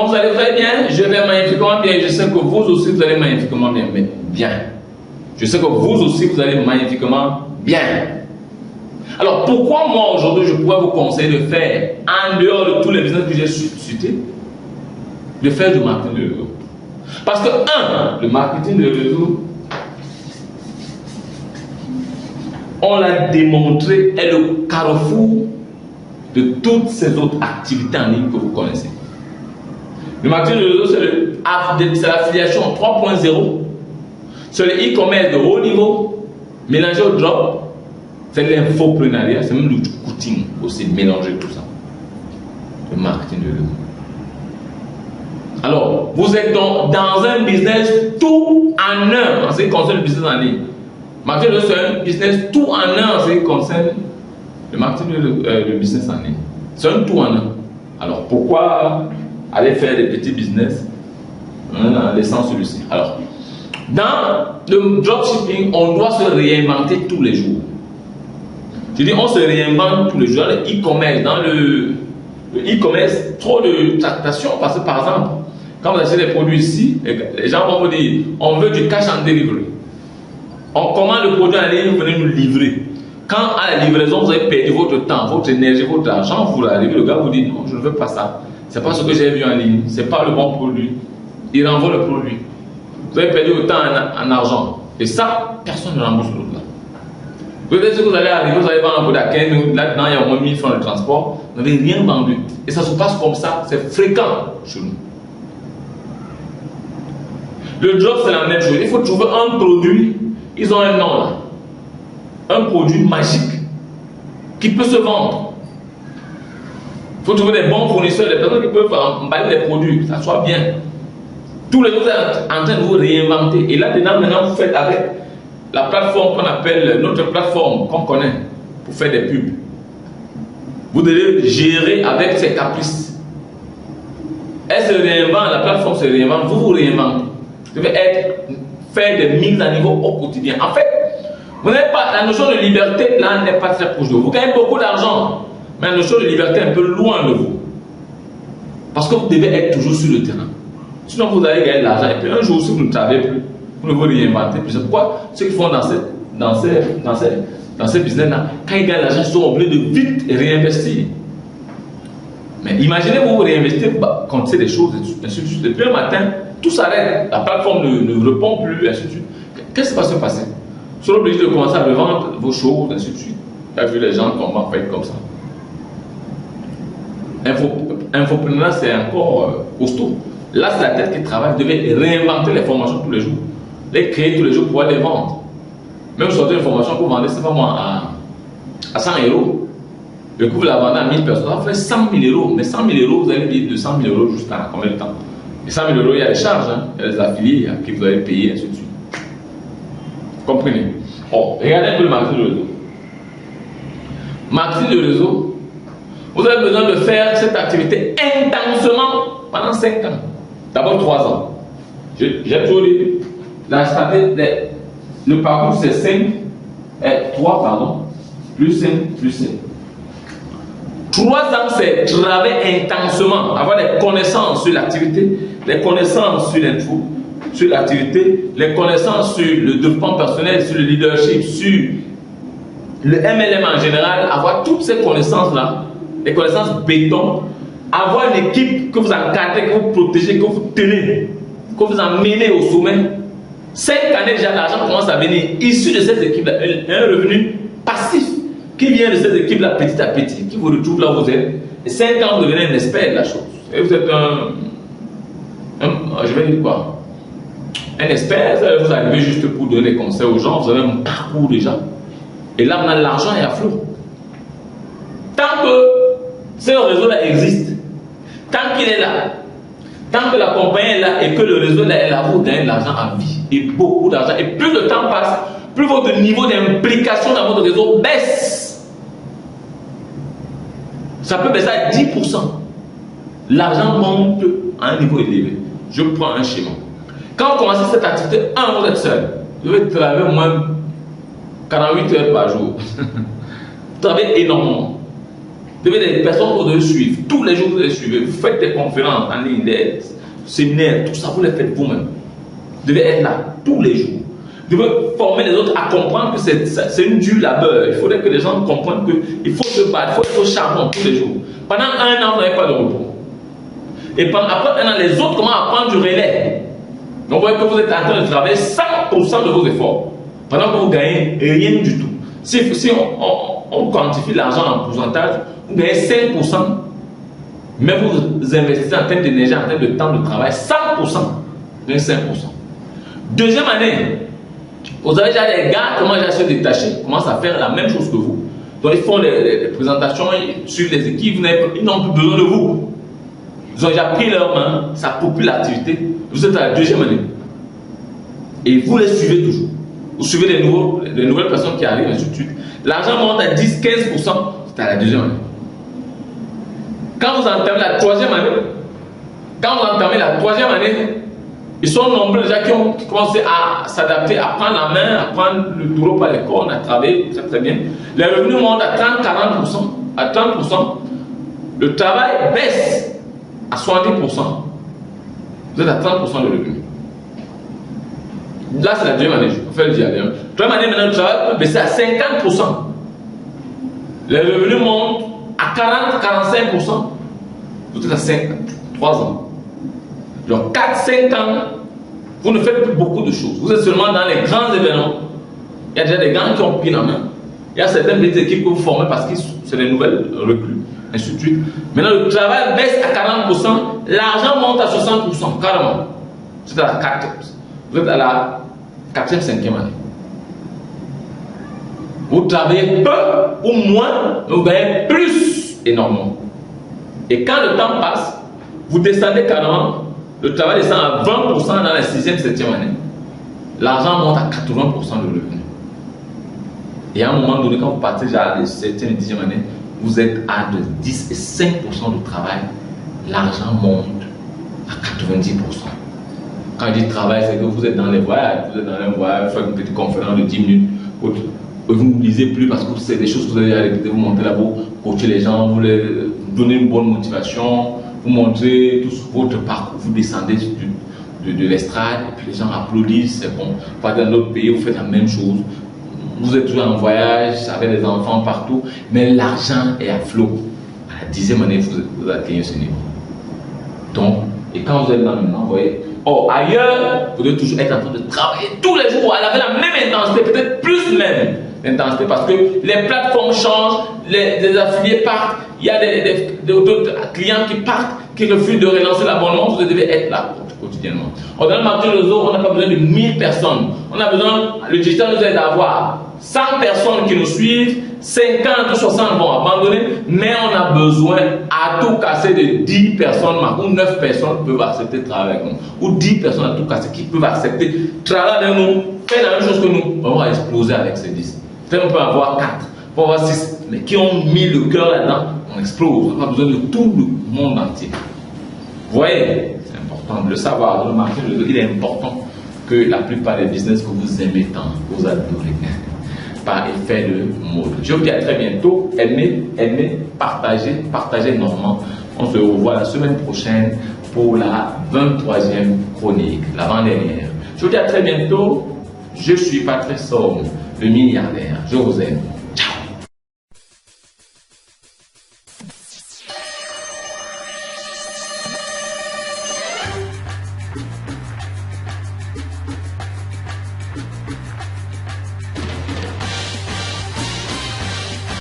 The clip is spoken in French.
Vous allez bien, je vais magnifiquement bien, je sais que vous aussi vous allez magnifiquement bien, mais bien. Je sais que vous aussi vous allez magnifiquement bien. Alors pourquoi moi aujourd'hui je pourrais vous conseiller de faire, en dehors de tous les business que j'ai cités, de faire du marketing de réseau? Parce que le marketing de réseau, on l'a démontré, est le carrefour de toutes ces autres activités en ligne que vous connaissez. Le marketing de réseau, c'est l'affiliation 3.0, c'est le e-commerce de haut niveau, mélangé au drop, c'est l'infoprenariat, c'est même le coaching aussi, mélanger tout ça. Le marketing de réseau. Alors, vous êtes dans un business tout en un en ce qui concerne le business en ligne. Le marketing de réseau, c'est un business tout en un en ce qui concerne le marketing de business en ligne. C'est un tout en un. Alors, pourquoi aller faire des petits business en laissant celui-ci? Alors, dans le dropshipping, on doit se réinventer tous les jours. Je dis, on se réinvente tous les jours. Dans le e-commerce, trop de tractation, parce que par exemple, quand vous achetez des produits ici, les gens vont vous dire, on veut du cash and delivery. On commande le produit en ligne, vous venez nous livrer. Quand à la livraison, vous avez perdu votre temps, votre énergie, votre argent, vous l'arrivez, le gars vous dit, non, je ne veux pas ça. C'est pas ce que j'ai vu en ligne, c'est pas le bon produit. Il renvoie le produit. Vous avez perdu autant en argent. Et ça, personne ne rembourse l'autre là. Peut-être que vous allez arriver, vous allez vendre un produit à 15 000, là-dedans il y a au moins 1000 francs de transport, vous n'avez rien vendu. Et ça se passe comme ça, c'est fréquent chez nous. Le job c'est la même chose, il faut trouver un produit, ils ont un nom là. Un produit magique qui peut se vendre. Il faut trouver des bons fournisseurs, des personnes qui peuvent emballer les produits, que ça soit bien. Tous les jours, vous êtes en train de vous réinventer. Et là-dedans, maintenant, vous faites avec la plateforme qu'on appelle, notre plateforme qu'on connaît, pour faire des pubs. Vous devez gérer avec ses caprices. Elle se réinvente, la plateforme se réinvente, vous vous réinventez. Vous devez faire des mises à niveau au quotidien. En fait, vous n'avez pas, la notion de liberté, là, n'est pas très proche de vous. Vous gagnez beaucoup d'argent, mais la notion de liberté est un peu loin de vous. Parce que vous devez être toujours sur le terrain. Sinon, vous allez gagner de l'argent. Et puis un jour, si vous ne travaillez plus, vous ne vous réinventez plus. C'est pourquoi ceux qui font dans ces business-là, quand ils gagnent l'argent, ils sont obligés de vite réinvestir. Mais imaginez vous réinvestissez, comptez des choses, ainsi de suite. Depuis un matin, tout s'arrête. La plateforme ne répond plus, ainsi de suite. Qu'est-ce qui va se passer? Vous serez obligé de commencer à revendre vos choses, ainsi de suite. Vous avez vu les gens tomber en faillite comme ça. Infopreneur, c'est encore costaud. Là, c'est la tête qui travaille. Vous devez réinventer les formations tous les jours. Les créer tous les jours pour pouvoir les vendre. Même sortir une formation que vous vendez, c'est pas moi, à 100 €. Le coup, vous la vendez à 1000 personnes. Ça fait 100 000 €. Mais 100 000 €, vous allez vivre de 100 000 € jusqu'à combien de temps? Et 100 000 €, il y a des charges, hein? Il y a des affiliés à qui vous allez payer, ainsi de suite. Vous comprenez? Oh, regardez un peu le marketing de réseau. Marketing de réseau, vous avez besoin de faire cette activité intensément pendant 5 ans. D'abord 3 ans. J'ai toujours dit, le parcours c'est 3 plus 5 plus 5. 3 ans c'est travailler intensément, avoir des connaissances sur l'activité, des connaissances sur l'info, sur l'activité, les connaissances sur le développement personnel, sur le leadership, sur le MLM en général, avoir toutes ces connaissances-là, les connaissances béton, avoir une équipe que vous encadrez, que vous protégez, que vous tenez, que vous emmenez au sommet. 5 années déjà, l'argent commence à venir issu de ces équipes-là, un revenu passif qui vient de ces équipes-là petit à petit, qui vous retrouve là où vous êtes. Et 5 ans, vous devenez un expert de la chose. Et vous êtes je vais dire quoi? Un expert, vous arrivez juste pour donner des conseils aux gens, vous avez un parcours déjà. Et là, maintenant, l'argent est à flot. Tant que ce réseau-là existe, tant qu'il est là, tant que la compagnie est là et que le réseau là est là, vous gagnez de l'argent à vie. Et beaucoup d'argent. Et plus le temps passe, plus votre niveau d'implication dans votre réseau baisse. Ça peut baisser à 10%. L'argent monte à un niveau élevé. Je prends un schéma. Quand vous commencez cette activité, vous êtes seul. Vous devez travailler au moins 48 heures par jour. Vous travaillez énormément. Vous devez des personnes que vous devez suivre. Tous les jours, vous devez suivre. Vous faites des conférences en ligne, des séminaires, tout ça, vous les faites vous-même. Vous devez être là tous les jours. Vous devez former les autres à comprendre que c'est une dure labeur. Il faudrait que les gens comprennent qu'il faut se battre, il faut être au charbon tous les jours. Pendant un an, vous n'avez pas de repos. Et après un an, les autres commencent à prendre du relais. Donc vous voyez que vous êtes en train de travailler 100% de vos efforts. Pendant que vous gagnez rien du tout. Si on quantifie l'argent en pourcentage, vous gagnez 5%. Mais vous investissez en termes d'énergie, en termes de temps de travail, 100%. Vous gagnez 5%. Deuxième année, vous avez déjà des gars qui commencent à se détacher, commencent à faire la même chose que vous. Donc ils font les présentations, ils suivent les équipes, ils n'ont plus besoin de vous. Ils ont déjà pris leur main, ça popule l'activité. Vous êtes à la deuxième année. Et vous les suivez toujours. Vous suivez les nouvelles personnes qui arrivent, et ainsi de suite. L'argent monte à 10-15%, c'est à la deuxième année. Quand vous entamez la troisième année, ils sont nombreux déjà qui ont commencé à s'adapter, à prendre la main, à prendre le taureau par les cornes, à travailler très très bien. Les revenus montent à 30-40%, à 30%. Le travail baisse à 70%. Vous êtes à 30% de revenus. Là, c'est la deuxième année, je peux le dire. La troisième année, maintenant, le travail peut baisser à 50%. Les revenus montent à 40-45%. Vous êtes à 3 ans. Donc 4-5 ans, vous ne faites plus beaucoup de choses. Vous êtes seulement dans les grands événements. Il y a déjà des gars qui ont pris la main. Il y a certaines petites équipes que vous formez parce que c'est des nouvelles recrues, ainsi de suite. Maintenant, le travail baisse à 40%, l'argent monte à 60%, carrément. Vous êtes à la 4e, 5e année. Vous travaillez peu ou moins, mais vous gagnez plus énormément. Et quand le temps passe, vous descendez carrément. Le travail descend à 20% dans la 6e, 7e année. L'argent monte à 80% de revenus. Et à un moment donné, quand vous partez à la 7e et 10e année, vous êtes à de 10 et 5% de travail. L'argent monte à 90%. Quand je dis travail, c'est que vous êtes dans les voyages. Vous êtes dans un voyage, vous faites une petite conférence de 10 minutes. Vous ne lisez plus parce que c'est des choses que vous avez répétées. Vous montez là, vous coachez les gens, vous leur donnez une bonne motivation. Vous montrez tout votre parcours, vous descendez de l'estrade et puis les gens applaudissent, c'est bon. Vous partez dans d'autres pays, vous faites la même chose. Vous êtes toujours en voyage, avec des enfants partout, mais l'argent est à flot. À la 10e année, vous atteignez ce niveau. Donc, et quand vous êtes là maintenant, vous voyez, ailleurs, vous devez toujours être en train de travailler tous les jours avec la même intensité, peut-être plus même intensité, parce que les plateformes changent, les affiliés partent, il y a d'autres clients qui partent, qui refusent de relancer l'abonnement, vous devez être là quotidiennement. Dans le marché réseau, on n'a pas besoin de 1000 personnes. On a besoin, le digital nous aide à avoir 100 personnes qui nous suivent, 50 ou 60 vont abandonner, mais on a besoin à tout casser de 10 personnes, ou 9 personnes peuvent accepter de travailler avec nous, ou 10 personnes à tout casser qui peuvent accepter de travailler avec nous, faire la même chose que nous, on va exploser avec ces 10. On peut avoir 4, on peut avoir 6, mais qui ont mis le cœur là-dedans, on explose. On n'a pas besoin de tout le monde entier. Vous voyez, c'est important de le savoir. Dans le marché, il est important que la plupart des business que vous aimez tant, vous adorez, par effet de mode. Je vous dis à très bientôt. Aimez, partagez énormément. On se revoit la semaine prochaine pour la 23e chronique, l'avant-dernière. Je vous dis à très bientôt. Je suis Patrice Somme, le milliardaire. Je vous aime.